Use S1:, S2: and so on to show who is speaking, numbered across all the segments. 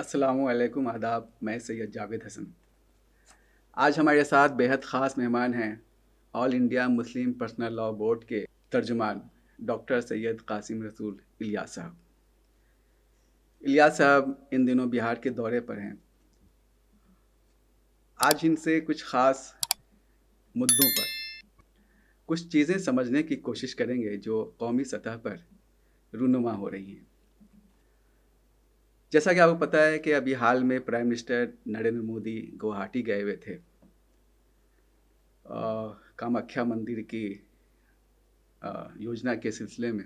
S1: अस्सलामुअलैकुम आदाब। मैं सैयद जावेद हसन। आज हमारे साथ बेहद ख़ास मेहमान हैं all India Muslim personal law board के तर्जुमान डॉक्टर सैयद कासिम रसूल इलियास साहब। इलियास साहब इन दिनों बिहार के दौरे पर हैं। आज इनसे कुछ ख़ास मुद्दों पर कुछ चीज़ें समझने की कोशिश करेंगे जो कौमी सतह पर रूनुमा हो रही हैं। जैसा कि आपको पता है कि अभी हाल में प्राइम मिनिस्टर नरेंद्र मोदी गुवाहाटी गए हुए थे कामाख्या मंदिर की योजना के सिलसिले में।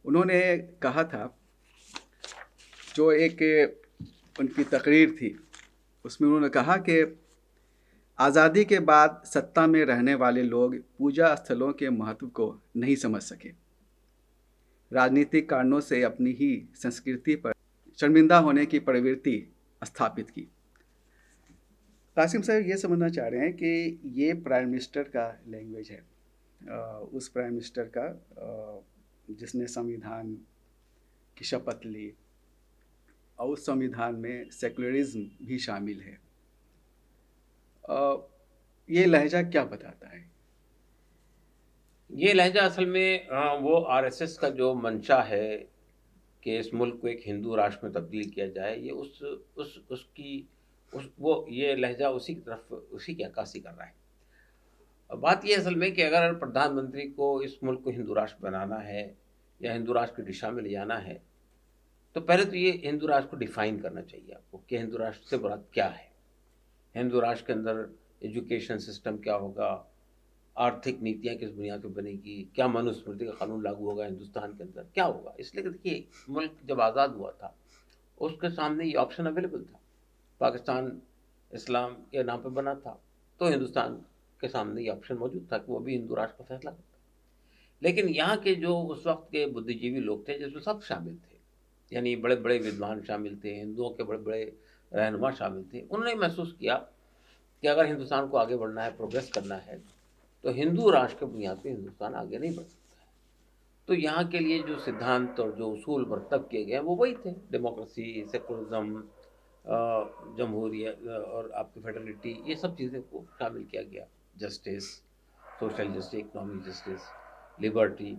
S1: उन्होंने कहा था, जो एक उनकी तकरीर थी उसमें उन्होंने कहा कि आज़ादी के बाद सत्ता में रहने वाले लोग पूजा स्थलों के महत्व को नहीं समझ सके, राजनीतिक कारणों से अपनी ही संस्कृति पर शर्मिंदा होने की प्रवृत्ति स्थापित की। कासिम साहब ये समझना चाह रहे हैं कि ये प्राइम मिनिस्टर का लैंग्वेज है, उस प्राइम मिनिस्टर का जिसने संविधान की शपथ ली और उस संविधान में सेकुलरिज्म भी शामिल है। ये लहजा क्या बताता है?
S2: ये लहजा असल में वो आरएसएस का जो मंशा है कि इस मुल्क को एक हिंदू राष्ट्र में तब्दील किया जाए, ये वो ये लहजा उसी की तरफ, उसी की अक्कासी कर रहा है। अब बात ये असल में कि अगर प्रधानमंत्री को इस मुल्क को हिंदू राष्ट्र बनाना है या हिंदू राष्ट्र की दिशा में ले जाना है, तो पहले तो ये हिंदू राष्ट्र को डिफाइन करना चाहिए आपको कि हिंदू राष्ट्र से मुराद क्या है। हिंदू राष्ट्र के अंदर एजुकेशन सिस्टम क्या होगा, आर्थिक नीतियाँ किस बुनियाद पर बनेगी, क्या मनुस्मृति का कानून लागू होगा हिंदुस्तान के अंदर, क्या होगा। इसलिए कि देखिए, मुल्क जब आज़ाद हुआ था उसके सामने ये ऑप्शन अवेलेबल था। पाकिस्तान इस्लाम के नाम पर बना था, तो हिंदुस्तान के सामने ये ऑप्शन मौजूद था कि वो भी हिंदू राष्ट्र का फैसला करता। लेकिन यहाँ के जो उस वक्त के बुद्धिजीवी लोग थे, जिसमें सब शामिल थे, यानी बड़े बड़े विद्वान शामिल थे, हिंदुओं के बड़े बड़े रहनुमा शामिल थे, उन्होंने महसूस किया कि अगर हिंदुस्तान को आगे बढ़ना है, प्रोग्रेस करना है, तो हिंदू राष्ट्र के बुनियाद पर हिंदुस्तान आगे नहीं बढ़ सकता है। तो यहाँ के लिए जो सिद्धांत और जो उसूल मरतब किए गए वो वही थे, डेमोक्रेसी, सेकुलरिज्म, जमहूरियत और आपकी फेडरलिटी, ये सब चीज़ें को शामिल किया गया। Justice, social justice, economic justice, liberty,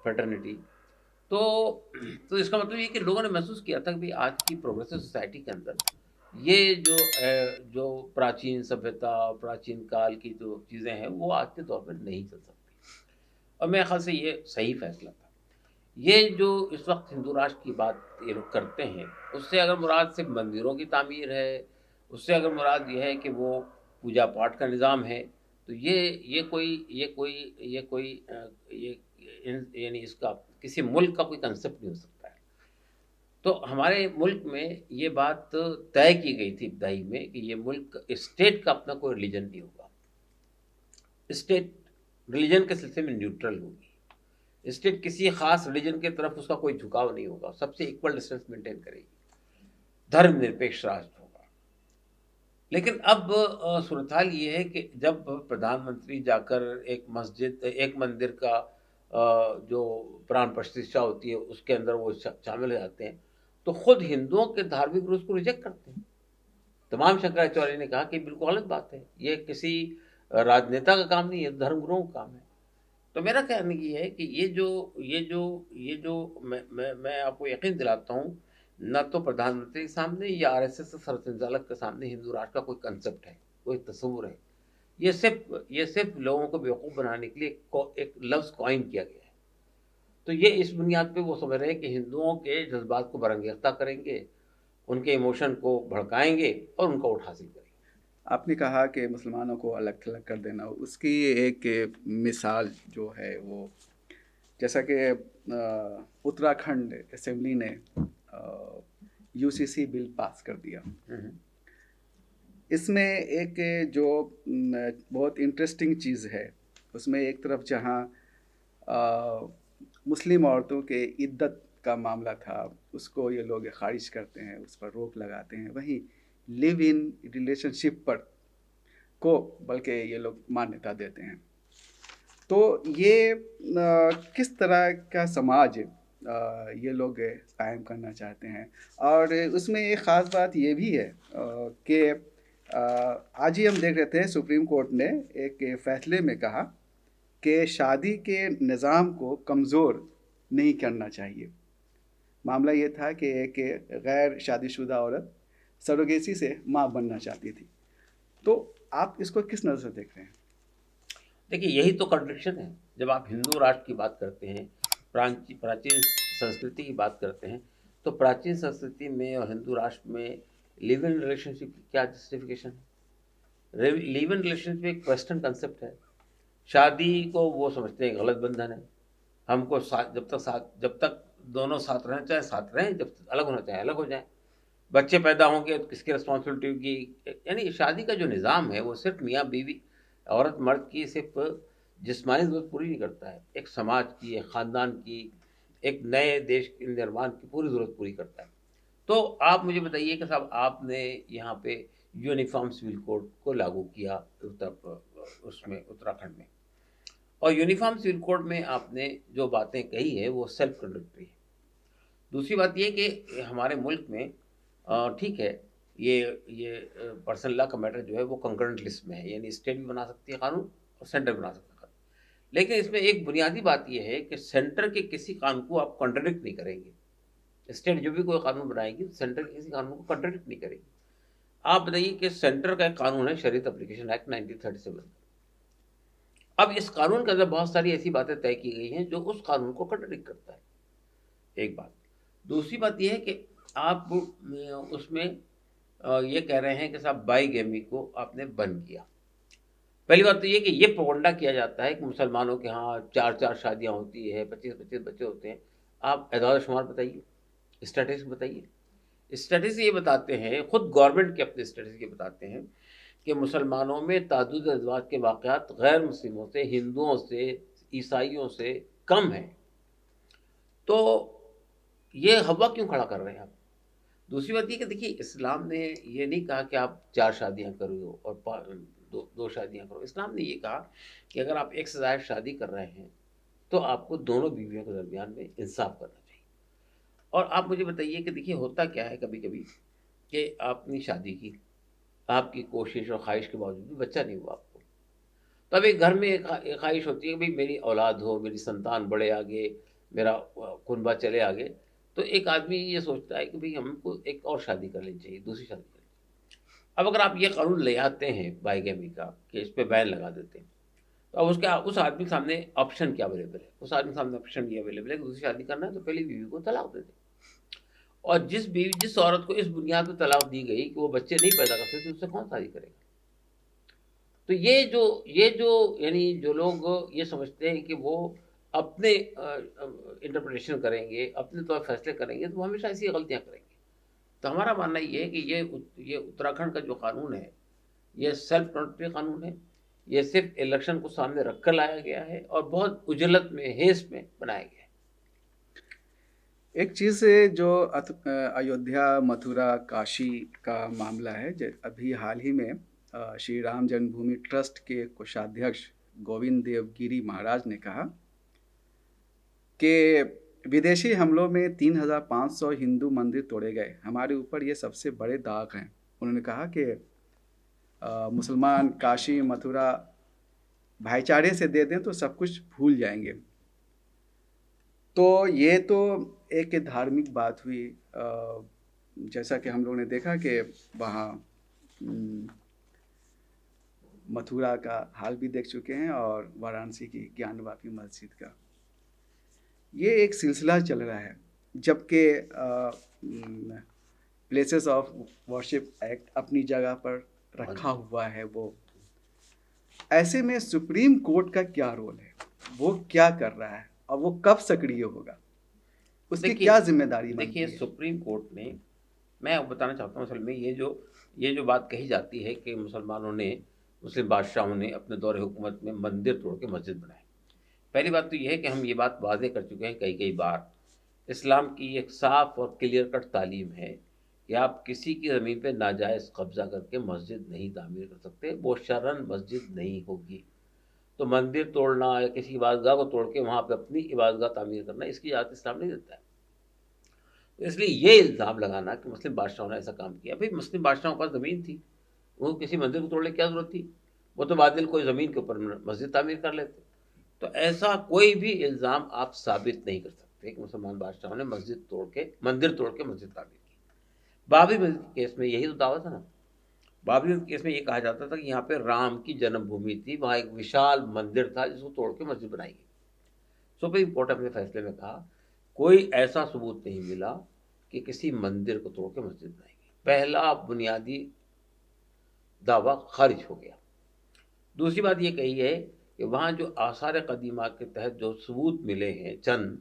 S2: fraternity. तो तो इसका मतलब ये कि लोगों ने महसूस किया था कि भाई आज की प्रोग्रेसिव सोसाइटी के अंदर ये जो प्राचीन सभ्यता, प्राचीन काल की जो चीज़ें हैं वो आज के दौर में नहीं चल सकती। और मेरे ख्याल से ये सही फैसला था। ये जो इस वक्त हिंदू राष्ट्र की बात ये लोग करते हैं, उससे अगर मुराद सिर्फ मंदिरों की तामीर है, उससे अगर मुराद ये है कि वो पूजा पाठ का निज़ाम है, तो ये यानी इसका किसी मुल्क का कोई कंसेप्ट नहीं हो सकता है। तो हमारे मुल्क में ये बात तय की गई थी इब्तदाई में कि ये मुल्क स्टेट का अपना कोई रिलीजन नहीं होगा। स्टेट रिलीजन के सिलसिले में न्यूट्रल होगी। स्टेट किसी खास रिलीजन की तरफ उसका कोई झुकाव नहीं होगा, सबसे इक्वल डिस्टेंस मेंटेन करेगी, धर्मनिरपेक्ष राष्ट्र होगा। लेकिन अब सूरत हाल ये है कि जब प्रधानमंत्री जाकर एक मंदिर का जो प्राण प्रतिष्ठा होती है उसके अंदर वो शामिल हो जाते हैं, तो खुद हिंदुओं के धार्मिक रूप को रिजेक्ट करते हैं। तमाम शंकराचार्य ने कहा कि बिल्कुल गलत बात है, ये किसी राजनेता का काम नहीं है, धर्मगुरुओं का काम है। तो मेरा कहना ये है कि ये जो मैं आपको यकीन दिलाता हूँ, ना तो प्रधानमंत्री के सामने या आरएसएस के सरसंघचालक के सामने हिंदू राष्ट्र का कोई कंसेप्ट है, कोई तस्वुर है। ये सिर्फ लोगों को बेवकूफ़ बनाने के लिए एक लफ्ज़ कॉइन किया गया है। तो ये इस बुनियाद पे वो समझ रहे हैं कि हिंदुओं के जज्बात को बरंगेज़ता करेंगे, उनके इमोशन को भड़काएंगे और उनका वोट हासिल करेंगे।
S1: आपने कहा कि मुसलमानों को अलग थलग कर देना, उसकी एक मिसाल जो है वो, जैसा कि उत्तराखंड असेंबली ने यूसीसी बिल पास कर दिया। इसमें एक जो बहुत इंटरेस्टिंग चीज़ है, उसमें एक तरफ जहाँ मुस्लिम औरतों के इद्दत का मामला था उसको ये लोग खारिज करते हैं, उस पर रोक लगाते हैं, वहीं लिव इन रिलेशनशिप पर को बल्कि ये लोग मान्यता देते हैं। तो ये किस तरह का समाज ये लोग कायम करना चाहते हैं। और उसमें एक ख़ास बात ये भी है कि आज ही हम देख रहे थे सुप्रीम कोर्ट ने एक फैसले में कहा कि शादी के निज़ाम को कमज़ोर नहीं करना चाहिए। मामला ये था कि एक गैर शादीशुदा औरत सरोगेसी से माँ बनना चाहती थी। तो आप इसको किस नज़र से देख रहे हैं?
S2: देखिए, यही तो कॉन्ट्रडिक्शन है। जब आप हिंदू राष्ट्र की बात करते हैं, प्राचीन संस्कृति की बात करते हैं, तो प्राचीन संस्कृति में और हिंदू राष्ट्र में लिव इन रिलेशनशिप की क्या जस्टिफिकेशन है? लिव इन रिलेशनशिप एक वेस्टर्न कंसेप्ट है। शादी को वो समझते हैं गलत बंधन है। हमको साथ जब तक दोनों साथ रहें, चाहे साथ रहें, जब तक अलग होना चाहे अलग हो जाएं। बच्चे पैदा होंगे तो किसकी रिस्पॉन्सिबिलिटी होगी? यानी शादी का जो निज़ाम है वो सिर्फ मियाँ बीवी, औरत मर्द की सिर्फ जिस्मानी ज़रूरत पूरी नहीं करता है, एक समाज की, एक ख़ानदान की, एक नए देश के निर्माण की पूरी ज़रूरत पूरी करता है। तो आप मुझे बताइए कि साहब, आपने यहाँ पे यूनिफॉर्म सिविल कोड को लागू किया उत्तराखंड में, और यूनिफॉर्म सिविल कोड में आपने जो बातें कही है वो सेल्फ कंडक्टरी है। दूसरी बात ये कि हमारे मुल्क में ठीक है, ये पर्सनल लॉ का मैटर जो है वो कंकरेंट लिस्ट में है, यानी स्टेट भी बना सकती है कानून और सेंटर भी बना सकता है कानून। लेकिन इसमें एक बुनियादी बात ये है कि सेंटर के किसी कानून को आप कॉन्ट्रडिक्ट नहीं करेंगे। स्टेट जो भी कोई कानून बनाएगी तो सेंटर के किसी कानून को कॉन्ट्रडिक्ट नहीं करेगी। आप बताइए कि सेंटर का एक कानून है शरीयत एप्लीकेशन एक्ट 1937। अब इस कानून के अंदर बहुत सारी ऐसी बातें तय की गई हैं जो उस कानून को कॉन्ट्रडिक्ट करता है, एक बात। दूसरी बात यह है कि आप उसमें ये कह रहे हैं कि साहब बाईगेमी को आपने बंद किया। पहली बात तो ये कि ये प्रोपगंडा किया जाता है कि मुसलमानों के यहाँ 4-4 शादियाँ होती है, 25-25 बच्चे होते हैं। आप एदाद शुमार बताइए, स्टैटिस्टिक्स बताइए। स्टैटिस्टिक्स ये बताते हैं, खुद गवर्नमेंट के अपने स्टैटिस्टिक्स ये बताते हैं कि मुसलमानों में ताद्दुद अज़वाज के वाक़यात गैर मुस्लिमों से, हिंदुओं से, ईसाइयों से कम हैं। तो ये हवा क्यों खड़ा कर रहे हैं आप? दूसरी बात ये कि देखिए, इस्लाम ने ये नहीं कहा कि आप 4 शादियाँ करो और 2 शादियाँ करो। इस्लाम ने ये कहा कि अगर आप एक से ज़्यादा शादी कर रहे हैं तो आपको दोनों बीवियों के दरमियान में इंसाफ करना चाहिए। और आप मुझे बताइए कि देखिए, होता क्या है कभी कभी कि आपने शादी की, आपकी कोशिश और ख्वाहिश के बावजूद भी बच्चा नहीं हुआ आपको। तो अब एक घर में एक ख्वाहिश होती है कि भाई मेरी औलाद हो, मेरी संतान बढ़े आगे, मेरा कुनबा चले आगे। तो एक आदमी ये सोचता है कि भाई हमको एक और शादी कर लेनी चाहिए, दूसरी शादी कर लेनी चाहिए। अब अगर आप ये कानून ले आते हैं बाईगेमी का कि इस पर बैन लगा देते हैं, तो अब उस आदमी के सामने ऑप्शन क्या अवेलेबल है? उस आदमी के सामने ऑप्शन ये अवेलेबल है कि दूसरी शादी करना है तो पहली बीवी को तलाक दे दे। और जिस औरत को इस बुनियाद पर तलाक दी गई कि वो बच्चे नहीं पैदा कर सकती, उससे कौन शादी करेगा? तो ये जो यानी जो लोग ये समझते हैं कि वो अपने इंटरप्रिटेशन करेंगे, अपने तौर फैसले करेंगे, तो वो हमेशा ऐसी गलतियां करेंगे। तो हमारा मानना ये है कि ये उत्तराखंड का जो कानून है, ये सेल्फ प्रोटेक्टरी कानून है। ये सिर्फ इलेक्शन को सामने रखकर लाया गया है और बहुत उजलत में, हेस्ट में बनाया गया है।
S1: एक चीज़ है जो अयोध्या, मथुरा, काशी का मामला है। अभी हाल ही में श्री राम जन्मभूमि ट्रस्ट के कोषाध्यक्ष गोविंद देवगिरी महाराज ने कहा कि विदेशी हमलों में 3,500 हिंदू मंदिर तोड़े गए, हमारे ऊपर ये सबसे बड़े दाग हैं। उन्होंने कहा कि मुसलमान काशी, मथुरा भाईचारे से दे दें तो सब कुछ भूल जाएंगे। तो ये तो एक धार्मिक बात हुई। जैसा कि हम लोगों ने देखा कि वहाँ मथुरा का हाल भी देख चुके हैं और वाराणसी की ज्ञानवापी मस्जिद का। ये एक सिलसिला चल रहा है, जबकि प्लेसेस ऑफ वर्शिप एक्ट अपनी जगह पर रखा हुआ है। वो ऐसे में सुप्रीम कोर्ट का क्या रोल है? वो क्या कर रहा है और वो कब सक्रिय होगा? उसकी क्या जिम्मेदारी बनती है?
S2: देखिए, सुप्रीम कोर्ट ने, मैं आपको बताना चाहता हूँ, असल में ये जो बात कही जाती है कि मुसलमानों ने, मुस्लिम बादशाहों ने अपने दौरे हुकूमत में मंदिर तोड़ के मस्जिद बनाए। पहली बात तो ये है कि हम ये बात वाज़ेह कर चुके हैं कई बार। इस्लाम की एक साफ़ और क्लियर कट तालीम है कि आप किसी की ज़मीन पे नाजायज़ कब्ज़ा करके मस्जिद नहीं तामीर कर सकते, वो शरन मस्जिद नहीं होगी। तो मंदिर तोड़ना या किसी इबादतगाह को तोड़ के वहाँ पे अपनी इबादतगाह तामीर करना, इसकी इजाज़त इस्लाम नहीं देता है। तो इसलिए ये इल्ज़ाम लगाना कि मुस्लिम बादशाहों ने ऐसा काम किया, भाई मुस्लिम बादशाहों के पास ज़मीन थी, वो किसी मंदिर को तोड़ने की क्या ज़रूरत थी? वो तो बादल कोई ज़मीन के ऊपर मस्जिद तामीर कर लेते। तो ऐसा कोई भी इल्ज़ाम आप साबित नहीं कर सकते कि मुसलमान बादशाहों ने मस्जिद तोड़ के, मंदिर तोड़ के मस्जिद तामीर की। बाबरी मस्जिद के केस में यही तो दावा था ना। बाबरी मस्जिद केस में ये कहा जाता था कि यहाँ पे राम की जन्मभूमि थी, वहाँ एक विशाल मंदिर था जिसको तोड़ के मस्जिद बनाई गई। सुप्रीम कोर्ट अपने फैसले में कहा कोई ऐसा सबूत नहीं मिला कि किसी मंदिर को तोड़ के मस्जिद बनाई गई। पहला बुनियादी दावा खारिज हो गया। दूसरी बात ये कही है कि वहाँ जो आसार कदीमा के तहत जो सबूत मिले हैं चंद,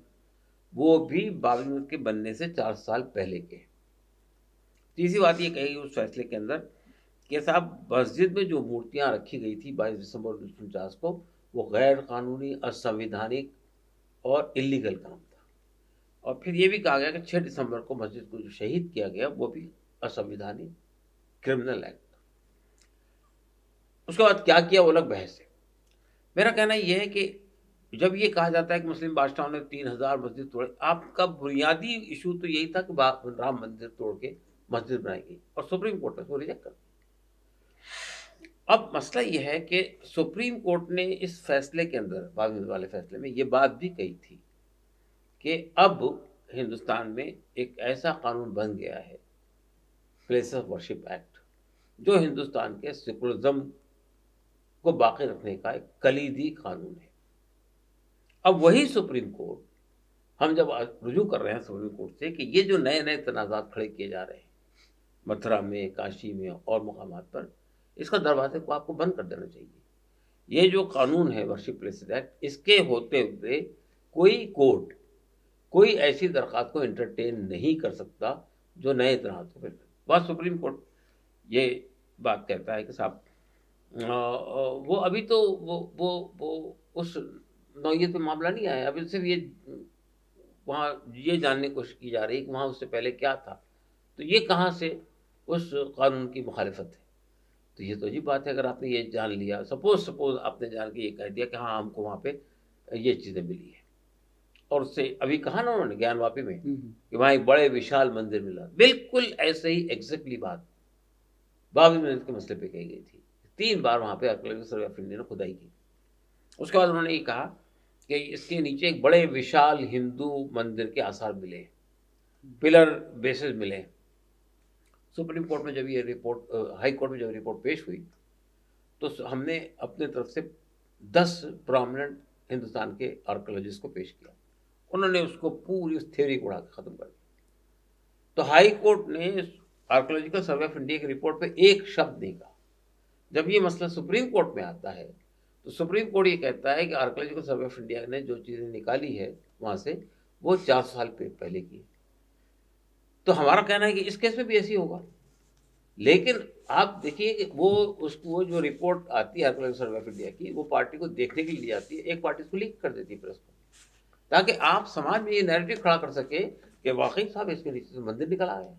S2: वो भी बाबरी मस्जिद के बनने से 4 साल पहले के हैं। तीसरी बात ये कही उस फैसले के अंदर कि साहब मस्जिद में जो मूर्तियाँ रखी गई थी 22 दिसंबर 1949 को, वो गैर कानूनी, असंवैधानिक और इलीगल काम था। और फिर ये भी कहा गया कि 6 दिसंबर को मस्जिद को जो शहीद किया गया वो भी असंवैधानिक, क्रिमिनल एक्ट। उसके बाद क्या किया वो अलग बहस है। मेरा कहना यह है कि जब ये कहा जाता है कि मुस्लिम बादशाहों ने 3000 मस्जिद तोड़े, आपका बुनियादी इशू तो यही था कि राम मंदिर तोड़ के मस्जिद बनाई गई और सुप्रीम कोर्ट ने उसको रिजेक्ट कर दिया। अब मसला यह है कि सुप्रीम कोर्ट ने इस फैसले के अंदर, बाबरी मस्जिद वाले फैसले में, ये बात भी कही थी कि अब हिंदुस्तान में एक ऐसा कानून बन गया है, प्लेस ऑफ वर्शिप एक्ट, जो हिंदुस्तान के सेकुलरिज्म को बाकी रखने का एक कलीदी कानून है। अब वही सुप्रीम कोर्ट, हम जब रुजू कर रहे हैं सुप्रीम कोर्ट से कि ये जो नए नए तनाज़ात खड़े किए जा रहे हैं मथुरा में, काशी में और मुकामात पर, इसका दरवाजे को आपको बंद कर देना चाहिए। ये जो कानून है वर्शिप प्लेसेस एक्ट, इसके होते हुए कोई कोर्ट कोई ऐसी दरख्वास्त को एंटरटेन नहीं कर सकता जो नए तनाज़ात पे। बस सुप्रीम कोर्ट ये बात कहता है कि साहब वो अभी तो वो उस नौयत पे मामला नहीं आया, अभी सिर्फ ये वहाँ ये जानने की कोशिश की जा रही है कि वहाँ उससे पहले क्या था, तो ये कहाँ से उस कानून की मुखालिफत है। तो ये तो अजीब बात है। अगर आपने ये जान लिया, सपोज आपने जान के ये कह दिया कि हाँ हमको वहाँ पे ये चीज़ें मिली है, और उससे अभी कहा ना उन्होंने ज्ञानवापी में कि वहाँ एक बड़े विशाल मंदिर मिला, बिल्कुल ऐसे ही एग्जैक्टली बात बाबरी मस्जिद के मसले पे कही गई थी। 3 बार वहाँ पे आर्कियोलॉजिकल सर्वे ऑफ इंडिया ने खुदाई की। उसके बाद उन्होंने ये कहा कि इसके नीचे एक बड़े विशाल हिंदू मंदिर के आसार मिले, पिलर बेसिस मिले। सुप्रीम कोर्ट में जब ये रिपोर्ट, हाई कोर्ट में जब रिपोर्ट पेश हुई, तो हमने अपने तरफ से 10 प्रोमिनेंट हिंदुस्तान के आर्कियोलॉजिस्ट को पेश किया। उन्होंने उसको पूरी उस थ्योरी को उड़ा के ख़त्म कर दिया। तो हाई कोर्ट ने आर्कियोलॉजिकल सर्वे ऑफ इंडिया की रिपोर्ट पे एक शब्द नहीं कहा। जब ये मसला सुप्रीम कोर्ट में आता है तो सुप्रीम कोर्ट ये कहता है कि आर्कियोलॉजिकल सर्वे ऑफ इंडिया ने जो चीज़ें निकाली है वहाँ से, वो 4 साल पहले की है। तो हमारा कहना है कि इस केस में भी ऐसी होगा। लेकिन आप देखिए कि वो जो रिपोर्ट आती है आर्कियोलॉजिकल सर्वे ऑफ इंडिया की, वो पार्टी को देखने के लिए जाती है, एक पार्टी उसको लीक कर देती है प्रेस को, ताकि आप समाज में ये नैरेटिव खड़ा कर सके कि वाकई साहब इसके नीचे से मंदिर निकल आया।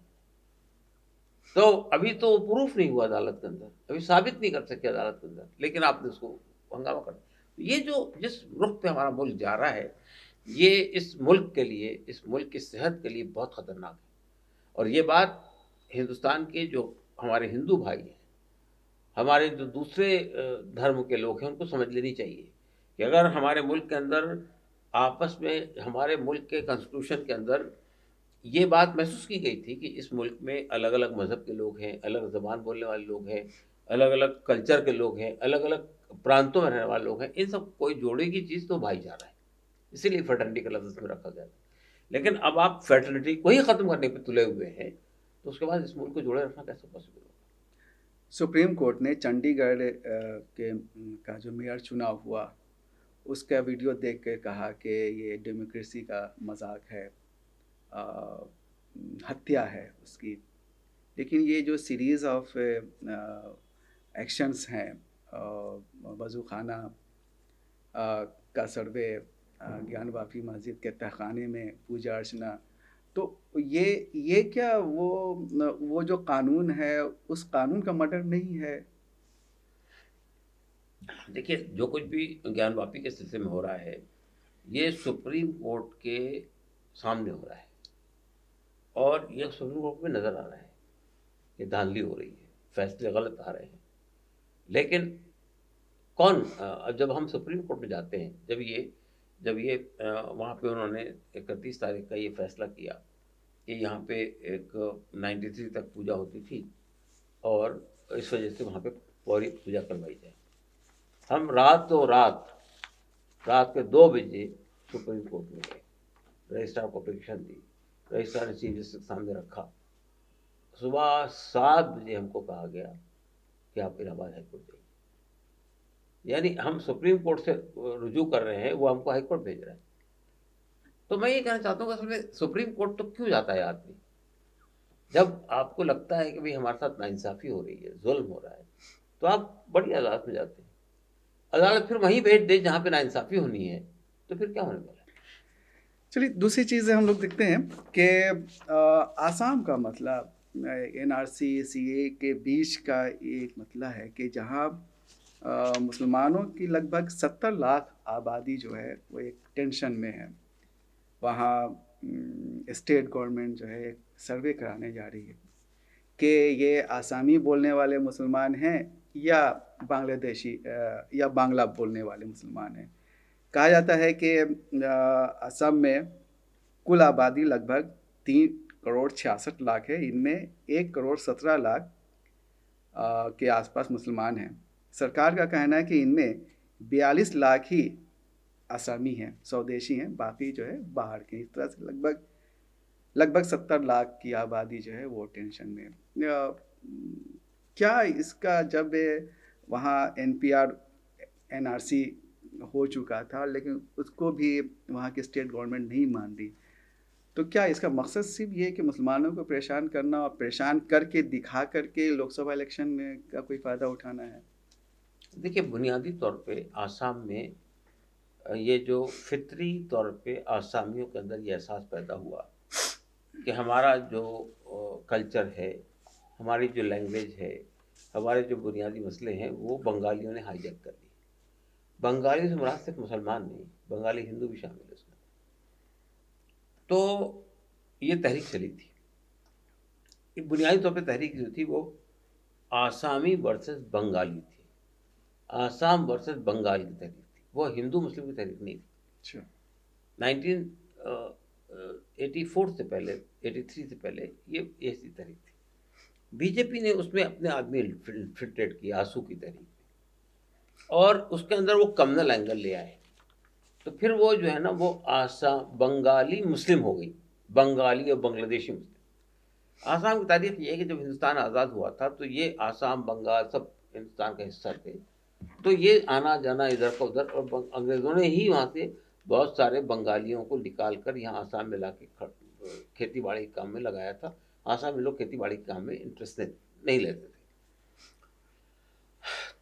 S2: तो अभी तो प्रूफ नहीं हुआ अदालत के अंदर, अभी साबित नहीं कर सके अदालत के अंदर, लेकिन आपने उसको हंगामा कर दिया। ये जो जिस रुख पे हमारा मुल्क जा रहा है, ये इस मुल्क के लिए, इस मुल्क की सेहत के लिए बहुत ख़तरनाक है। और ये बात हिंदुस्तान के जो हमारे हिंदू भाई हैं, हमारे जो दूसरे धर्म के लोग हैं, उनको समझ लेनी चाहिए कि अगर हमारे मुल्क के अंदर आपस में, हमारे मुल्क के कॉन्स्टिट्यूशन के अंदर ये बात महसूस की गई थी कि इस मुल्क में अलग अलग मज़हब के लोग हैं, अलग ज़बान बोलने वाले लोग हैं, अलग अलग कल्चर के लोग हैं, अलग अलग प्रांतों में रहने वाले लोग हैं, इन सब कोई जोड़े की चीज़ तो भाईचारा है, इसीलिए फ्रेटर्निटी का लफ्ज़ में रखा गया था। लेकिन अब आप फ्रेटर्निटी को ही ख़त्म करने पर तुले हुए हैं, तो उसके बाद इस मुल्क को जोड़े रखना कैसे पॉसिबल होगा।
S1: सुप्रीम कोर्ट ने चंडीगढ़ का जो मेयर चुनाव हुआ, उसका वीडियो देख कर कहा कि ये डेमोक्रेसी का मजाक है, हत्या है उसकी। लेकिन ये जो सीरीज़ ऑफ एक्शंस हैं, वज़ू खाना का सर्वे, ज्ञानवापी मस्जिद के तहखाने में पूजा अर्चना, तो ये क्या वो जो कानून है, उस कानून का मर्डर नहीं है?
S2: देखिए, जो कुछ भी ज्ञानवापी के सिलसिले में हो रहा है, ये सुप्रीम कोर्ट के सामने हो रहा है। और ये सुप्रीम कोर्ट में नज़र आ रहा है कि धांधली हो रही है, फैसले गलत आ रहे हैं। लेकिन अब जब हम सुप्रीम कोर्ट में जाते हैं, जब ये वहाँ पे उन्होंने 31 तारीख का ये फैसला किया कि यहाँ पे एक 93 तक पूजा होती थी और इस वजह से वहाँ पे पूरी पूजा करवाई जाए। हम रात के 2 बजे सुप्रीम कोर्ट में गए, रजिस्ट्रार को पिटीशन दी, रजिस्ट्रार ने चीफ जस्टिस के सामने रखा। सुबह 7 बजे हमको कहा गया कि आप इलाहाबाद हाईकोर्ट जाइए। यानी हम सुप्रीम कोर्ट से रुजू कर रहे हैं, वो हमको हाईकोर्ट भेज रहा है। तो मैं ये कहना चाहता हूँ कि असल में सुप्रीम कोर्ट तो क्यों जाता है आदमी? जब आपको लगता है कि भाई हमारे साथ नाइंसाफ़ी हो रही है, जुल्म हो रहा है, तो आप बड़ी अदालत में जाते हैं। अदालत फिर वहीं भेज दे जहाँ पे नाइंसाफ़ी होनी है, तो फिर क्या होने वाला है?
S1: चलिए, दूसरी चीज़ हम लोग देखते हैं कि आसाम का मसला NRC CA के बीच का एक मसला है कि जहाँ मुसलमानों की लगभग 70 लाख आबादी जो है वो एक टेंशन में है। वहाँ स्टेट गवर्नमेंट जो है एक सर्वे कराने जा रही है कि ये आसामी बोलने वाले मुसलमान हैं या बांग्लादेशी या बांग्ला बोलने वाले मुसलमान हैं। कहा जाता है कि असम में कुल आबादी लगभग 3 करोड़ 66 लाख है। इनमें 1 करोड़ 17 लाख के आसपास मुसलमान हैं। सरकार का कहना है कि इनमें 42 लाख ही आसामी हैं, स्वदेशी हैं, बाकी जो है बाहर के। इस तरह से लगभग 70 लाख की आबादी जो है वो टेंशन में है। क्या इसका जब वहाँ NPR NRC हो चुका था लेकिन उसको भी वहाँ की स्टेट गवर्नमेंट नहीं मान रही, तो क्या इसका मकसद सिर्फ ये कि मुसलमानों को परेशान करना और परेशान करके दिखा करके लोकसभा इलेक्शन में का कोई फ़ायदा उठाना है?
S2: देखिए, बुनियादी तौर पे आसाम में ये जो फितरी तौर पे आसामियों के अंदर ये एहसास पैदा हुआ कि हमारा जो कल्चर है, हमारी जो लैंग्वेज है, हमारे जो बुनियादी मसले हैं, वो बंगालियों ने हाईजैक कर लिए। बंगाली से मुराद सिर्फ मुसलमान नहीं, बंगाली हिंदू भी शामिल है उसमें। तो ये तहरीक चली थी। ये बुनियादी तौर पे तहरीक जो थी वो आसामी वर्सेस बंगाली थी, आसाम वर्सेस बंगाल की तहरीक थी, वो हिंदू मुस्लिम की तहरीक नहीं थी।
S1: अच्छा।
S2: 1984 से पहले, 83 से पहले ये ऐसी तहरीक थी। बीजेपी ने उसमें अपने आदमी फिल्ट्रेट किया आंसू की तहरीक और उसके अंदर वो कम्युनल एंगल ले आए। तो फिर वो जो है ना वो आसाम बंगाली मुस्लिम हो गई, बंगाली और बांग्लादेशी मुस्लिम। आसाम की तारीख ये है कि जब हिंदुस्तान आज़ाद हुआ था तो ये आसाम बंगाल सब हिंदुस्तान का हिस्सा थे। तो ये आना जाना इधर का उधर, और अंग्रेज़ों ने ही वहाँ से बहुत सारे बंगालियों को निकाल कर यहाँ आसाम में ला के खेती बाड़ी के काम में लगाया था। आसाम में लोग खेती बाड़ी के काम में इंटरेस्ट नहीं लेते थे।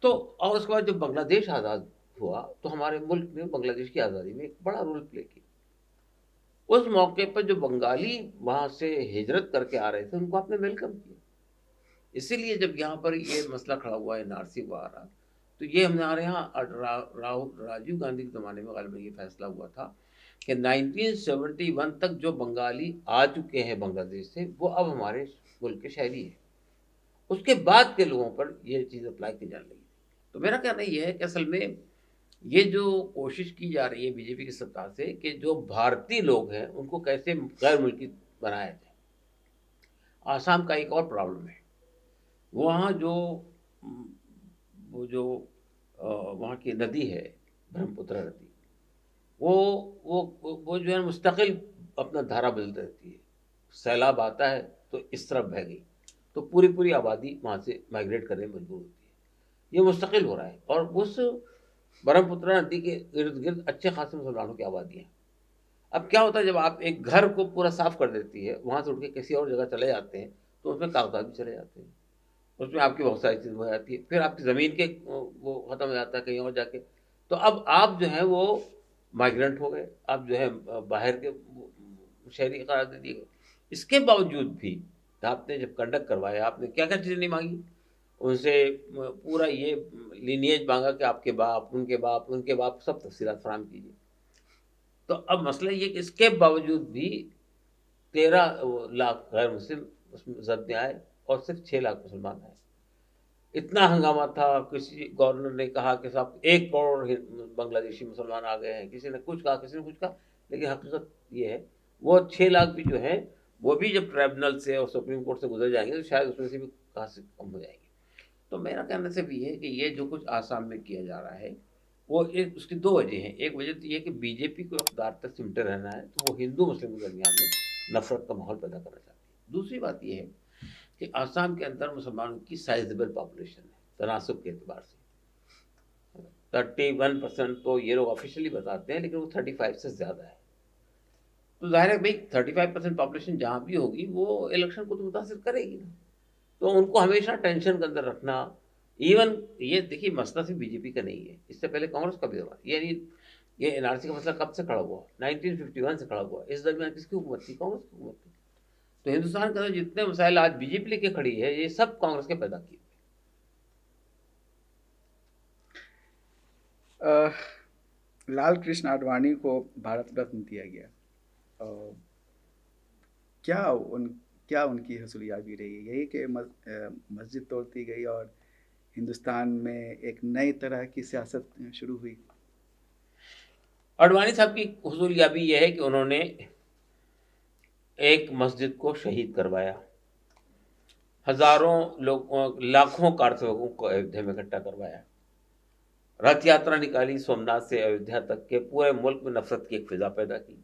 S2: तो और उसके बाद जब बांग्लादेश आज़ाद हुआ तो हमारे मुल्क ने बांग्लादेश की आज़ादी में एक बड़ा रोल प्ले किया। उस मौके पर जो बंगाली वहाँ से हिजरत करके आ रहे थे उनको आपने वेलकम किया। इसीलिए जब यहाँ पर ये मसला खड़ा हुआ है NRC को आ रहा, तो ये हमारे यहाँ राजीव गांधी के ज़माने में गालिबन ये फैसला हुआ था कि 1971 तक जो बंगाली आ चुके हैं बांग्लादेश से वो अब हमारे मुल्क के शहरी हैं। उसके बाद के लोगों पर ये चीज़ अप्लाई की जाने लगी। तो मेरा कहना ये है कि असल में ये जो कोशिश की जा रही है बीजेपी की सत्ता से कि जो भारतीय लोग हैं उनको कैसे गैर मुल्की बनाया जाए। आसाम का एक और प्रॉब्लम है, वहाँ वहाँ की नदी है ब्रह्मपुत्र नदी, वो जो है मुस्तकिल अपना धारा बदलती रहती है। सैलाब आता है तो इस तरफ बह गई तो पूरी आबादी वहाँ से माइग्रेट करने में मजबूर होती है। ये मुस्तकिल हो रहा है और उस ब्रह्मपुत्र नदी के इर्द गिर्द अच्छे खासे मुसलमानों की आबादी है। अब क्या होता है जब आप एक घर को पूरा साफ कर देती है, वहाँ से उठ के किसी और जगह चले जाते हैं तो उसमें कागजात भी चले जाते हैं, उसमें आपकी बहुत सारी चीज़ हो जाती है, फिर आपकी ज़मीन के वो ख़त्म हो जाता है कहीं और जाके। तो अब आप जो है वो माइग्रेंट हो गए, आप जो है बाहर के शहरी करार दे दिए गए। इसके बावजूद भी आपने जब कंडक्ट करवाया आपने क्या क्या चीज़ें नहीं मांगी उनसे, पूरा ये लीनिएज मांगा कि आपके बाप उनके बाप सब तफसीलात फराहम कीजिए। तो अब मसला ये कि इसके बावजूद भी 13 लाख गैर मुस्लिम उसमें जद में आए और सिर्फ 6 लाख मुसलमान आए। इतना हंगामा था, किसी गवर्नर ने कहा कि साहब 1 करोड़ बांग्लादेशी मुसलमान आ गए हैं, किसी ने कुछ कहा, किसी ने कुछ कहा, लेकिन हकीकत ये है वो 6 लाख भी जो है वो भी जब ट्राइब्यूनल से और सुप्रीम कोर्ट से गुजर जाएंगे तो शायद उसमें से भी काफी कम हो जाएंगे। तो मेरा कहना सिर्फ ये है कि ये जो कुछ आसाम में किया जा रहा है वो एक उसकी दो वजह हैं। एक वजह तो ये है कि बीजेपी को इक़्तिदार तक सिमटे रहना है, तो वो हिंदू मुस्लिम के दरमियान में नफरत का माहौल पैदा करना चाहती है। दूसरी बात ये है कि आसाम के अंदर मुसलमानों की साइजेबल पॉपुलेशन है तनासब के एतबार से। 31% तो ये लोग ऑफिशियली बताते हैं, लेकिन वो 35 से ज़्यादा है। तो जाहिर है भाई 35% पॉपुलेशन जहाँ भी होगी वो इलेक्शन को तो मुतासिर करेगी ना। तो उनको हमेशा टेंशन के अंदर रखना। इवन ये देखिए मसला सिर्फ बीजेपी का नहीं है, इससे पहले कांग्रेस का भी हुआ। ये एनआरसी का मसला कब से खड़ा हुआ? 1951 से खड़ा हुआ। इस दरमियान किसकी हुकूमत थी? कांग्रेस की हुकूमत थी। तो हिंदुस्तान के अंदर जितने मसाइल आज बीजेपी लेके खड़ी है ये सब कांग्रेस के पैदा किए।
S1: लाल कृष्ण आडवाणी को भारत रत्न दिया गया। अ, क्या उनकी हसूलियाबी रही? यही कि मस्जिद तोड़ दी गई और हिंदुस्तान में एक नई तरह की सियासत शुरू हुई।
S2: आडवाणी साहब की हुसूलियाबी यह है कि उन्होंने एक मस्जिद को शहीद करवाया, हजारों लोगों लाखों कारसेवकों को अयोध्या में इकट्ठा करवाया, रथ यात्रा निकाली सोमनाथ से अयोध्या तक के, पूरे मुल्क में नफरत की एक फिजा पैदा की,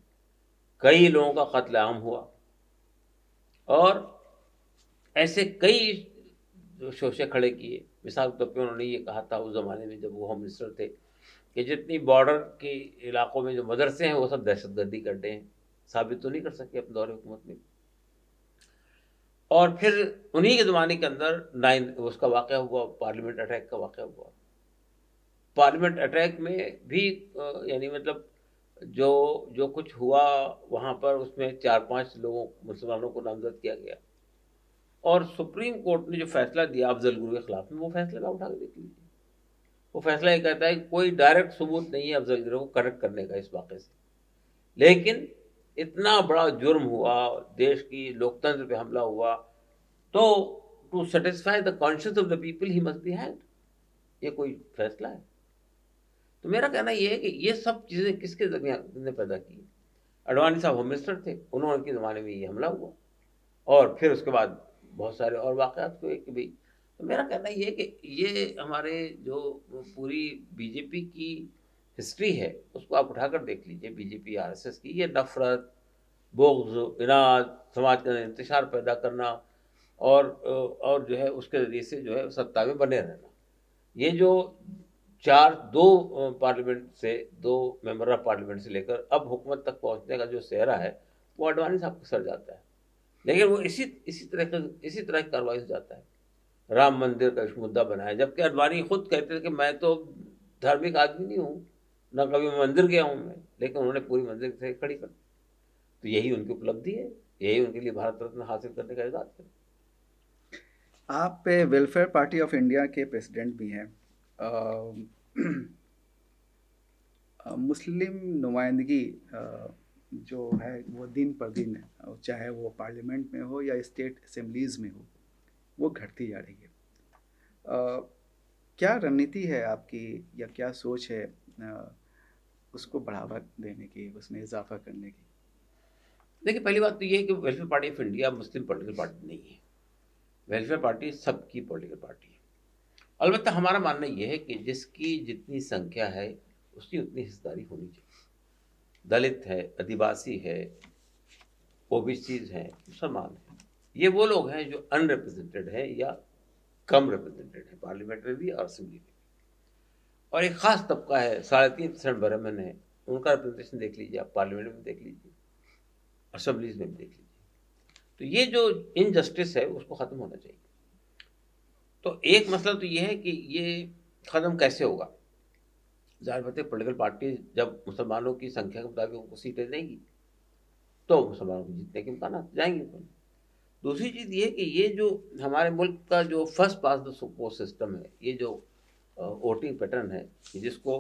S2: कई लोगों का कत्लेआम हुआ और ऐसे कई शोशे खड़े किए। मिसाल के तौर पर उन्होंने ये कहा था उस ज़माने में जब वो होम मिनिस्टर थे कि जितनी बॉर्डर के इलाकों में जो मदरसे हैं वो सब दहशतगर्दी के अड्डे हैं। साबित तो नहीं कर सके अपने दौरे हुकूमत में। और फिर उन्हीं के ज़माने के अंदर उसका वाक़या हुआ, पार्लियामेंट अटैक का वाक़या हुआ। पार्लियामेंट अटैक में भी यानी मतलब जो जो कुछ हुआ वहाँ पर, उसमें 4-5 लोगों मुसलमानों को नामजद किया गया और सुप्रीम कोर्ट ने जो फैसला दिया अफजल गुरु के खिलाफ में, वो फैसला का उठा के देख लीजिए। वो फैसला ये कहता है कि कोई डायरेक्ट सबूत नहीं है अफजल गुरु को करेक्ट करने का इस वाक़े से, लेकिन इतना बड़ा जुर्म हुआ, देश की लोकतंत्र पे हमला हुआ, तो to satisfy the conscious of the people he must be hanged. ये कोई फैसला है? तो मेरा कहना ये है कि ये सब चीज़ें किसके दरमियान ने पैदा की? अडवाणी साहब होम मिनिस्टर थे, उन्होंने ज़माने में ये हमला हुआ और फिर उसके बाद बहुत सारे और वाक़यात हुए कि भाई। तो मेरा कहना ये है कि ये हमारे जो पूरी बीजेपी की हिस्ट्री है उसको आप उठाकर देख लीजिए। बीजेपी आरएसएस की ये नफ़रत, बुग़्ज़, इनाद, समाज के अंदर इंतशार पैदा करना और जो है उसके ज़रिए से जो है सत्ता में बने रहना। ये जो 2 पार्लियामेंट से 2 मेंबर ऑफ पार्लियामेंट से लेकर अब हुकूमत तक पहुंचने का जो सेहरा है वो आडवाणी साहब को सर जाता है, लेकिन वो इसी तरह की कार्रवाई हो जाता है। राम मंदिर का मुद्दा बनाया, जबकि आडवाणी खुद कहते थे कि मैं तो धार्मिक आदमी नहीं हूँ, ना कभी मंदिर गया हूँ मैं, लेकिन उन्होंने पूरी मंदिर से खड़ी कर। तो यही उनकी उपलब्धि है, यही उनके लिए भारत रत्न हासिल करने का एजाज़ है।
S1: आप वेलफेयर पार्टी ऑफ इंडिया के प्रेसिडेंट भी हैं। मुस्लिम नुमाइंदगी जो है वो दिन पर दिन, चाहे वो पार्लियामेंट में हो या स्टेट असेंबलीज़ में हो, वो घटती जा रही है। क्या रणनीति है आपकी या क्या सोच है उसको बढ़ावा देने की, उसमें इजाफा करने की?
S2: देखिए, पहली बात तो ये है कि welfare party of India Muslim political party नहीं है। वेलफेयर पार्टी सबकी पॉलिटिकल पार्टी है। अलबत्ता हमारा मानना ये है कि जिसकी जितनी संख्या है उसकी उतनी हिस्सेदारी होनी चाहिए। दलित है, आदिवासी है, ओबीसीज हैं, मुसलमान हैं, ये वो लोग हैं जो अनरिप्रेजेंटेड है या कम रिप्रेजेंटेड है पार्लियामेंट में भी और असेंबली में भी। और एक ख़ास तबका है 3.5% ब्राह्मण है, उनका रिप्रेजेंटेशन देख लीजिए आप, पार्लियामेंट में देख लीजिए, असेंबलीज में भी देख लीजिए। तो ये जो इनजस्टिस है उसको ख़त्म होना चाहिए। तो एक मसला तो ये है कि ये ख़त्म कैसे होगा? ज़ाहिर बात है पॉलिटिकल पार्टी जब मुसलमानों की संख्या के मुताबिक उनको सीटें देंगी तो मुसलमानों को जीतने के इम्कान जाएंगे। दूसरी चीज़ ये कि ये जो हमारे मुल्क का जो first pass the post system है, ये जो वोटिंग पैटर्न है कि जिसको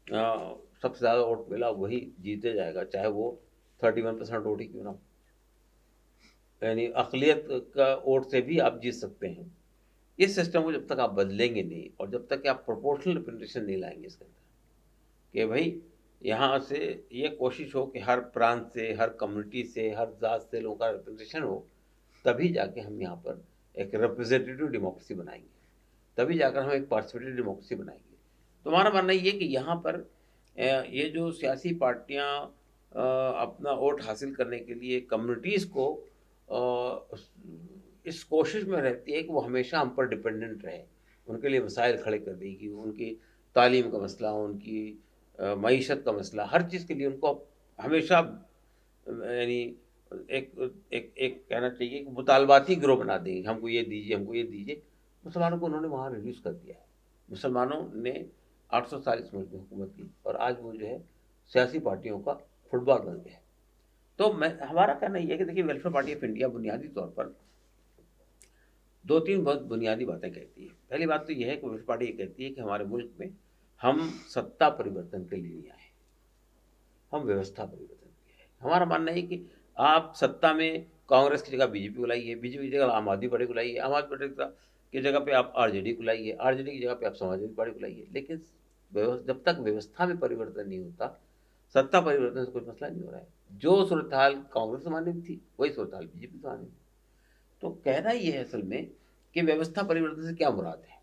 S2: सबसे ज़्यादा वोट मिला वही जीते जाएगा, चाहे वो 31% वोट ही क्यों ना हो। यानी अक़लियत का वोट से भी आप जीत सकते हैं। इस सिस्टम को जब तक आप बदलेंगे नहीं और जब तक कि आप प्रोपोर्शनल रिप्रेजेंटेशन नहीं लाएंगे इसके अंदर, कि भाई यहाँ से ये कोशिश हो कि हर प्रांत से, हर कम्युनिटी से, हर जात से लोगों का रिप्रेजेंटेशन हो, तभी जाके हम यहाँ पर एक रिप्रेजेंटेटिव डेमोक्रेसी बनाएंगे, तभी जाकर हम एक पार्टिसिपेटरी डेमोक्रेसी बनाएंगे। तो हमारा मानना ये है कि यहाँ पर ये जो सियासी पार्टियाँ अपना वोट हासिल करने के लिए कम्युनिटीज़ को इस कोशिश में रहती है कि वो हमेशा हम पर डिपेंडेंट रहे, उनके लिए मसाइल खड़े कर देगी, उनकी तालीम का मसला, उनकी मईशत का मसला, हर चीज़ के लिए उनको हमेशा यानी एक एक एक कहना चाहिए कि मुतालबाती गिरोह बना देंगे, हमको ये दीजिए, हमको ये दीजिए। मुसलमानों को उन्होंने वहाँ रिड्यूस कर दिया है। मुसलमानों ने 800 साल इस मुल्क में हुकूमत की और आज वो जो है सियासी पार्टियों का फुटबॉल बन गया है। तो मैं हमारा कहना ये है कि देखिए, वेलफेयर पार्टी ऑफ इंडिया बुनियादी तौर पर 2-3 बहुत बुनियादी बातें कहती है। पहली बात तो ये है कि वेलफेयर पार्टी ये कहती है कि हमारे मुल्क में हम सत्ता परिवर्तन के लिए नहीं आए, हम व्यवस्था परिवर्तन के लिए आए। हमारा मानना है कि आप सत्ता में कांग्रेस की जगह बीजेपी को लाइए, बीजेपी की जगह आम आदमी पार्टी को लाइए, आम आदमी पार्टी की जगह पे आप आरजेडी को लाइए, आरजेडी की जगह पे आप समाजवादी पार्टी को लाइए, लेकिन जब तक व्यवस्था में परिवर्तन नहीं होता, सत्ता परिवर्तन से कोई मसला नहीं हो रहा है। जो सूरत हाल कांग्रेस ज़माने में थी, वही सूरत हाल बीजेपी ज़माने में। तो कहना ये है असल में कि व्यवस्था परिवर्तन से क्या मुराद है।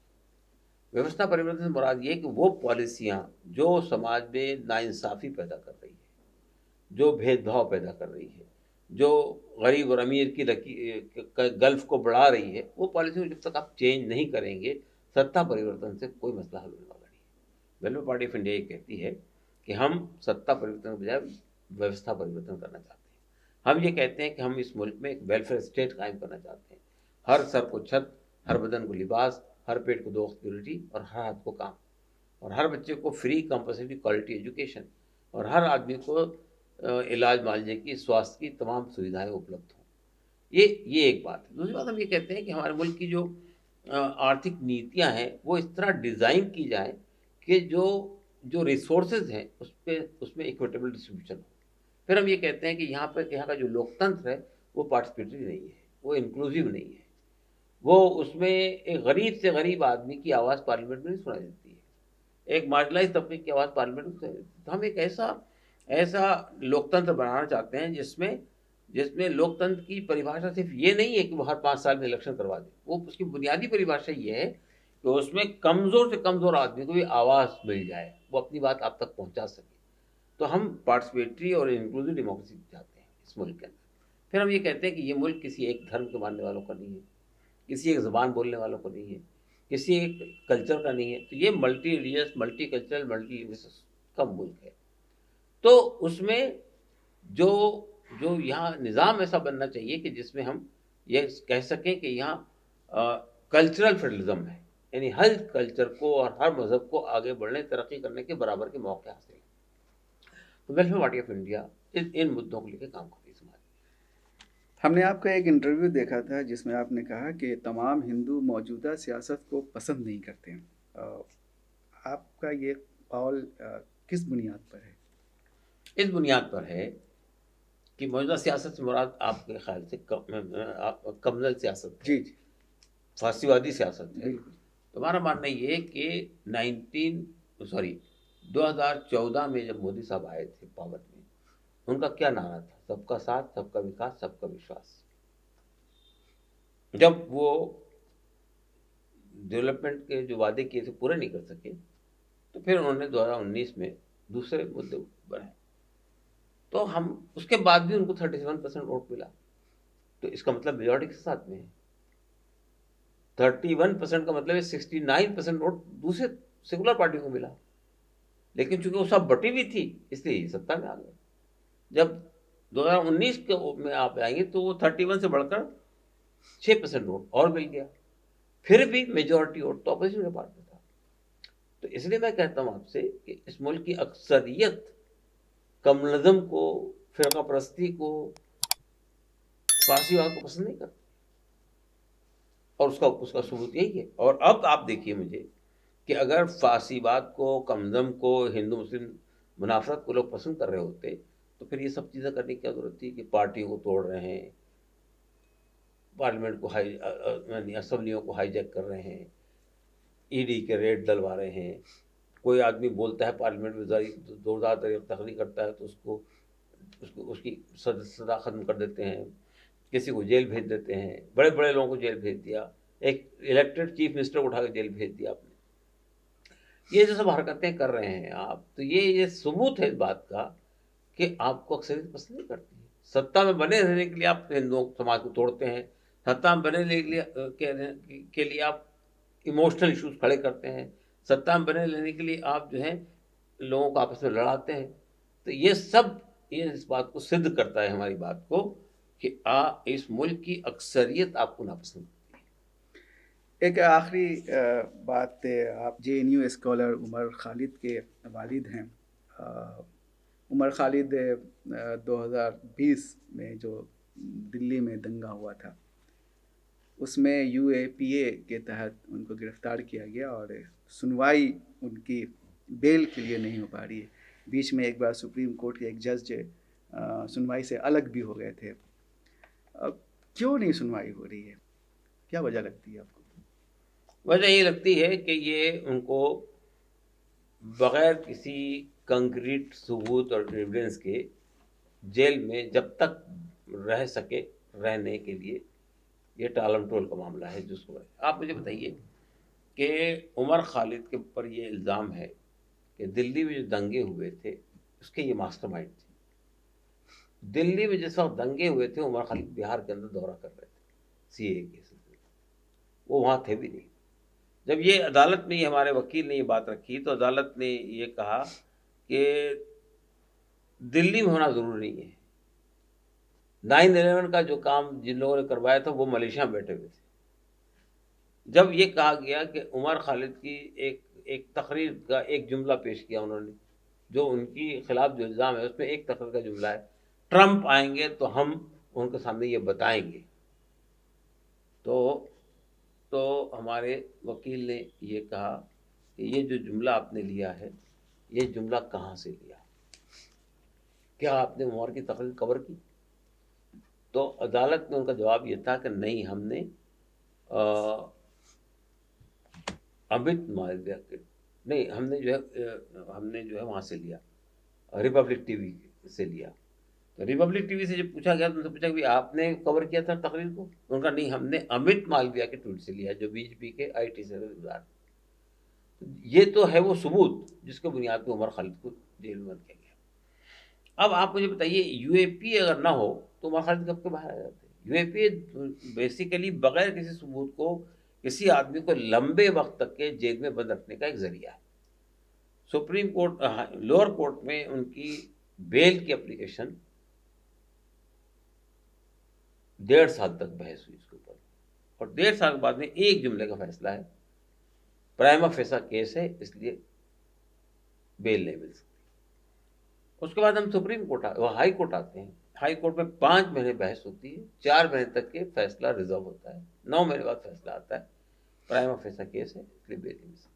S2: व्यवस्था परिवर्तन से मुराद ये कि वो पॉलिसियाँ जो समाज में नाइंसाफ़ी पैदा कर रही है, जो भेदभाव पैदा कर रही है, जो गरीब और अमीर की गल्फ को बढ़ा रही है, वो पॉलिसी को जब तक आप चेंज नहीं करेंगे, सत्ता परिवर्तन से कोई मसला हल होने वाला नहीं है। वेलफेयर पार्टी ऑफ इंडिया ये कहती है कि हम सत्ता परिवर्तन के बजाय व्यवस्था परिवर्तन करना चाहते हैं। हम ये कहते हैं कि हम इस मुल्क में एक वेलफेयर स्टेट कायम करना चाहते हैं। हर सर को छत, हर बदन को लिबास, हर पेट को 2 वक्त की रोटी और हर हाथ को काम, और हर बच्चे को फ्री कंपल्सरी क्वालिटी एजुकेशन, और हर आदमी को इलाज मुआवजे की, स्वास्थ्य की तमाम सुविधाएं उपलब्ध हों। ये एक बात है। दूसरी बात हम ये कहते हैं कि हमारे मुल्क की जो आर्थिक नीतियां हैं वो इस तरह डिज़ाइन की जाए कि जो जो रिसोर्सेज हैं उसमें इक्विटेबल डिस्ट्रीब्यूशन हो। फिर हम ये कहते हैं कि यहाँ का जो लोकतंत्र है वो पार्टिसिपेटरी नहीं है, वो इंक्लूसिव नहीं है, वो उसमें एक गरीब से गरीब आदमी की आवाज़ पार्लियामेंट में नहीं सुनाई देती है, एक मार्जिनलाइज तबके की आवाज़ पार्लियामेंट में सुनाई देती है। तो हम एक ऐसा लोकतंत्र बनाना चाहते हैं जिसमें लोकतंत्र की परिभाषा सिर्फ ये नहीं है कि वो हर 5 साल में इलेक्शन करवा दे। वो उसकी बुनियादी परिभाषा ये है कि उसमें कमज़ोर से कमज़ोर आदमी को भी आवाज़ मिल जाए, वो अपनी बात आप तक पहुंचा सके। तो हम पार्टिसिपेटरी और इंक्लूसिव डेमोक्रेसी चाहते हैं इस मुल्क के अंदर। फिर हम ये कहते हैं कि ये मुल्क किसी एक धर्म के मानने वालों का नहीं है, किसी एक ज़बान बोलने वालों को नहीं है, किसी एक कल्चर का नहीं है। तो ये multi religious, multi cultural, multi linguistic का मुल्क है। तो उसमें जो जो यहाँ निज़ाम ऐसा बनना चाहिए कि जिसमें हम ये कह सकें कि यहाँ कल्चरल फेडरलिज्म है, यानी हर कल्चर को और हर मज़हब को आगे बढ़ने, तरक्की करने के बराबर के मौके हासिल हैं। तो welfare party of India in मुद्दों को लेकर काम करती है समाज में।
S1: हमने आपका एक इंटरव्यू देखा था जिसमें आपने कहा कि तमाम हिंदू मौजूदा सियासत को पसंद नहीं करते हैं। आपका ये कौल किस बुनियाद पर है?
S2: इस बुनियाद पर है कि मौजूदा सियासत से मुराद आपके ख्याल से कम्युनल सियासत है,
S1: जी जी,
S2: फासीवादी सियासत है।
S1: बिल्कुल।
S2: तो हमारा मानना ये है कि 2014 में जब मोदी साहब आए थे पावर में, उनका क्या नारा था? सबका साथ, सबका विकास, सबका विश्वास। जब वो डेवलपमेंट के जो वादे किए थे पूरे नहीं कर सके, तो फिर उन्होंने 2019 में दूसरे मुद्दे बनाए। तो हम उसके बाद भी उनको 37% वोट मिला, तो इसका मतलब मेजॉरिटी के साथ में है। 31% का मतलब है 69% वोट दूसरे सेकुलर पार्टी को मिला, लेकिन चूंकि वो सब बटी हुई थी इसलिए ये सत्ता में आ गए। जब 2019 में आप आएंगे तो वो 31 से बढ़कर 6% वोट और मिल गया, फिर भी मेजॉरिटी वोट तो अपोजिशन के पार्ट में था। तो इसलिए मैं कहता हूँ आपसे कि इस मुल्क की अक्सरियत कम्युनलिज्म को, फिरका परस्ती को, फासीवाद को पसंद नहीं करती, और उसका सबूत यही है। और अब आप देखिए मुझे कि अगर फासीवाद को, कम्युनिज्म को, हिंदू मुस्लिम मुनाफरत को लोग पसंद कर रहे होते तो फिर ये सब चीज़ें करने की क्या जरूरत थी कि पार्टियों को तोड़ रहे हैं, पार्लियामेंट को यानी असम्बलियों को हाईजैक कर रहे हैं, ईडी के रेड डलवा रहे हैं। कोई आदमी बोलता है पार्लियामेंट में जोरदार तकरीर करता है तो उसको उसको उसकी सदस्यता ख़त्म कर देते हैं, किसी को जेल भेज देते हैं। बड़े बड़े लोगों को जेल भेज दिया, एक इलेक्टेड चीफ मिनिस्टर को उठा के जेल भेज दिया आपने। ये जो सब हरकतें कर रहे हैं आप, तो ये सबूत है इस बात का कि आपको अक्सरियत पसंद नहीं करती है। सत्ता में बने रहने के लिए आप हिंदू समाज को तोड़ते हैं, सत्ता में बने के लिए आप इमोशनल इश्यूज खड़े करते हैं, सत्ता में बने रहने के लिए आप जो है लोगों को आपस में लड़ाते हैं। तो ये सब ये इस बात को सिद्ध करता है हमारी बात को कि इस मुल्क की अक्सरियत आपको नापसंद।
S1: एक आखिरी बात, आप JNU स्कॉलर उमर खालिद के वालिद हैं। उमर खालिद 2020 में जो दिल्ली में दंगा हुआ था उसमें UAPA के तहत उनको गिरफ्तार किया गया और सुनवाई उनकी बेल के लिए नहीं हो पा रही है। बीच में एक बार सुप्रीम कोर्ट के एक जज सुनवाई से अलग भी हो गए थे। अब क्यों नहीं सुनवाई हो रही है, क्या वजह लगती है आपको?
S2: वजह ये लगती है कि ये उनको बग़ैर किसी कंक्रीट सबूत और एविडेंस के जेल में जब तक रह सके रहने के लिए ये टालम-टोल का मामला है जिसको आप मुझे बताइए कि उमर खालिद के ऊपर ये इल्ज़ाम है कि दिल्ली में जो दंगे हुए थे उसके ये मास्टरमाइंड थे। दिल्ली में जिस वक्त दंगे हुए थे उमर खालिद बिहार के अंदर दौरा कर रहे थे CAA के सिलसिले, वो वहाँ थे भी नहीं। जब ये अदालत में हमारे वकील ने ये बात रखी तो अदालत ने ये कहा कि दिल्ली में होना ज़रूरी नहीं है। 9/11 का जो काम जिन लोगों ने करवाया था वो मलेशिया में बैठे हुए थे। जब ये कहा गया कि उमर खालिद की एक तकरीर का एक जुमला पेश किया उन्होंने, जो उनकी खिलाफ जो इल्ज़ाम है उसमें एक तकरीर का जुमला है, ट्रंप आएंगे तो हम उनके सामने ये बताएंगे। तो हमारे वकील ने ये कहा कि ये जो जुमला आपने लिया है ये जुमला कहाँ से लिया, क्या आपने उमर की तकरीर कवर की? तो अदालत ने उनका जवाब ये था कि नहीं, हमने अमित मालविया के नहीं, हमने जो है वहाँ से लिया, रिपब्लिक टीवी से लिया। तो रिपब्लिक टीवी से जब पूछा गया तो उनसे पूछा कि आपने कवर किया था तकरीर को? उनका नहीं, हमने अमित मालविया के ट्वीट से लिया जो BJP के IT से रिश्तेदार। ये तो है वो सबूत जिसके बुनियाद पर उमर खालिद को जेल में बंद किया गया। अब आप मुझे बताइए UAPA अगर ना हो तो उमर खालिद कब के बाहर आ जाते? UAPA बेसिकली बगैर किसी सबूत को किसी आदमी को लंबे वक्त तक के जेल में बंद रखने का एक जरिया है। सुप्रीम कोर्ट लोअर कोर्ट में उनकी बेल की एप्लीकेशन 1.5 साल तक बहस हुई उसके ऊपर, और 1.5 साल के बाद में एक जुमले का फैसला है, प्राइमा फेसा केस है इसलिए बेल नहीं मिल सकती। उसके बाद हम सुप्रीम कोर्ट हाई कोर्ट आते हैं। हाई कोर्ट में 5 महीने बहस होती है, 4 महीने तक के फैसला रिजर्व होता है, 9 महीने बाद फैसला आता है, प्राइमा फेसा केस है इसलिए बेल नहीं मिल सकती।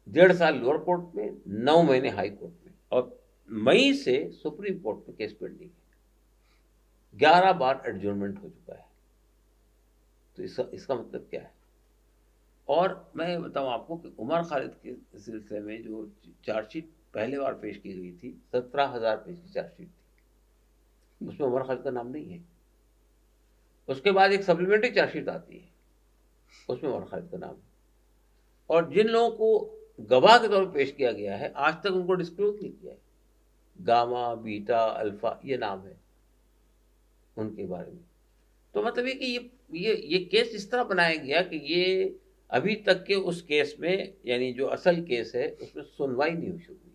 S2: 1.5 साल लोअर कोर्ट में, 9 महीने हाई कोर्ट में, और मई से सुप्रीम कोर्ट में केस पेंडिंग है। 11 बार एडजर्नमेंट हो चुका है। तो इसका मतलब क्या है? और मैं बताऊं आपको कि उमर खालिद के सिलसिले में जो चार्जशीट पहले बार पेश की गई थी 17,000 पेज की चार्जशीट थी, उसमें उमर खालिद का नाम नहीं है। उसके बाद एक सप्लीमेंट्री चार्जशीट आती है, उसमें उमर खालिद का नाम है। और जिन लोगों को गवाह के तौर पर पेश किया गया है आज तक उनको डिस्क्लोज नहीं किया है। गामा, बीटा, अल्फा ये नाम है उनके बारे में। तो मतलब ये कि ये केस इस तरह बनाया गया कि ये अभी तक के उस केस में, यानी जो असल केस है उसमें सुनवाई नहीं शुरू हुई है।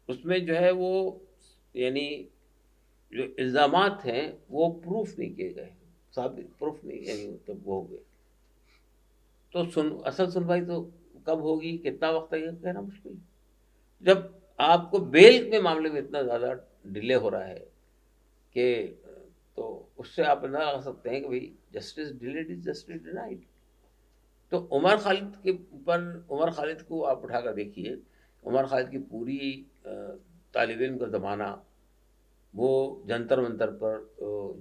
S2: उसमें जो है वो यानी जो इल्ज़ामात हैं वो प्रूफ नहीं किए गए, साबित प्रूफ नहीं, यानी मतलब वो हो गए। तो असल सुनवाई तो कब होगी, कितना वक्त लगेगा, कहना मुश्किल है। जब आपको बेल के मामले में इतना ज़्यादा डिले हो रहा है कि तो उससे आप अंदाजा लगा सकते हैं कि भाई justice delayed is justice denied. तो उमर खालिद के ऊपर, उमर खालिद को आप उठाकर देखिए, उमर खालिद की पूरी तालिब इल्म का ज़माना वो जंतर मंतर पर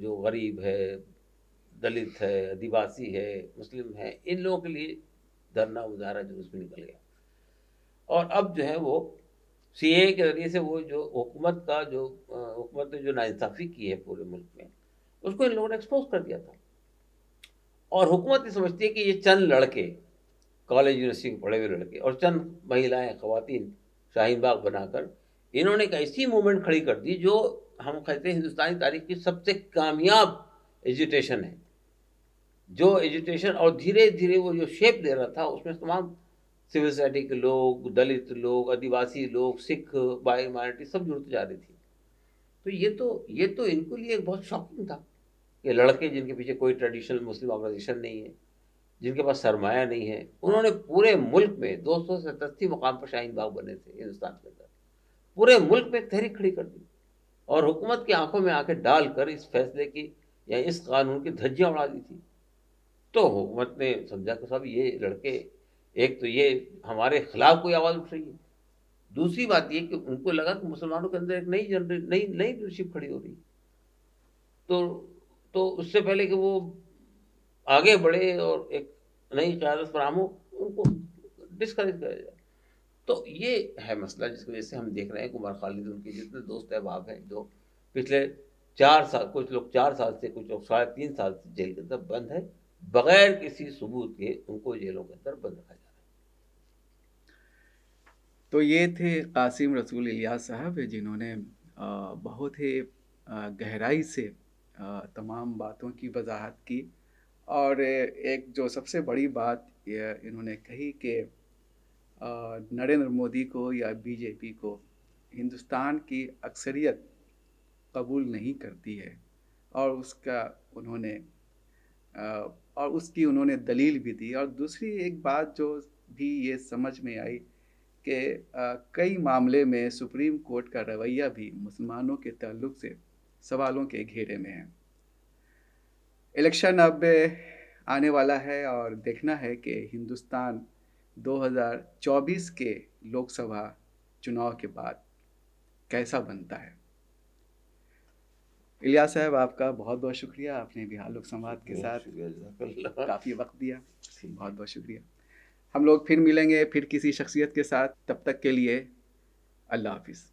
S2: जो गरीब है, दलित है, आदिवासी है, मुस्लिम है, इन लोगों के लिए धरना मुजाहरा जुलूस में निकल गया। और अब जो है वो सीए के ज़रिए से वो जो हुकूमत ने जो नाइंसाफ़ी की है पूरे मुल्क में, उसको इन लोगों ने एक्सपोज़ कर दिया था। और हुकूमत ये समझती है कि ये चंद लड़के, कॉलेज यूनिवर्सिटी के पढ़े हुए लड़के और चंद महिलाएँ, ख़वातीन शाहीन बाग बनाकर इन्होंने एक ऐसी मूवमेंट खड़ी कर दी जो हम कहते हैं हिंदुस्तानी तारीख़ की सबसे कामयाब एजिटेशन है। जो एजिटेशन और धीरे-धीरे वो जो शेप ले रहा था उसमें तमाम सिविल सोसाइटी के लोग, दलित लोग, आदिवासी लोग, सिख, बाई माइनॉरिटी सब जुड़ते जा रही थी। तो ये तो इनके लिए बहुत शॉकिंग था। ये लड़के जिनके पीछे कोई ट्रेडिशनल मुस्लिम ऑर्गेनाइजेशन नहीं है, जिनके पास सरमाया नहीं है, उन्होंने पूरे मुल्क में 287 मुकाम पर शाहीन बाग बने थे हिंदुस्तान के अंदर। पूरे मुल्क में एक तहरीक खड़ी कर दी और हुकूमत की आंखों में आंखें डालकर इस फैसले की या इस कानून की धज्जियां उड़ा दी थी। तो हुकूमत ने समझा कि साहब ये लड़के, एक तो ये हमारे खिलाफ कोई आवाज़ उठ रही है, दूसरी बात ये कि उनको लगा कि मुसलमानों के अंदर एक नई नई लीडरशिप खड़ी हो रही है। तो तो उससे पहले कि वो आगे बढ़े और एक नई क़यादत फराहम हो, उनको डिस्करेज किया जाए। तो ये है मसला जिसकी वजह से हम देख रहे हैं कि उमर खालिद उनके जितने दोस्त अहबाब हैं जो पिछले 4 साल, कुछ लोग 4 साल से, कुछ लोग साढ़े 3 साल से जेल के अंदर बंद है, बगैर किसी सबूत के उनको जेलों के अंदर बंद रखा जा रहा है।
S1: तो ये थे कासिम रसूल इलियास साहब जिन्होंने बहुत ही गहराई से तमाम बातों की वजाहत की और एक जो सबसे बड़ी बात इन्होंने कही कि नरेंद्र मोदी को या बीजेपी को हिंदुस्तान की अक्सरियत कबूल नहीं करती है और उसकी उन्होंने दलील भी दी। और दूसरी एक बात जो भी ये समझ में आई कि कई मामले में सुप्रीम कोर्ट का रवैया भी मुसलमानों के ताल्लुक से सवालों के घेरे में है। इलेक्शन अब आने वाला है और देखना है कि हिंदुस्तान 2024 के लोकसभा चुनाव के बाद कैसा बनता है। इलियास साहब, आपका बहुत बहुत शुक्रिया। आपने बिहार लोक संवाद के साथ काफ़ी वक्त दिया, बहुत बहुत शुक्रिया। हम लोग फिर मिलेंगे फिर किसी शख्सियत के साथ, तब तक के लिए अल्लाह हाफिज़।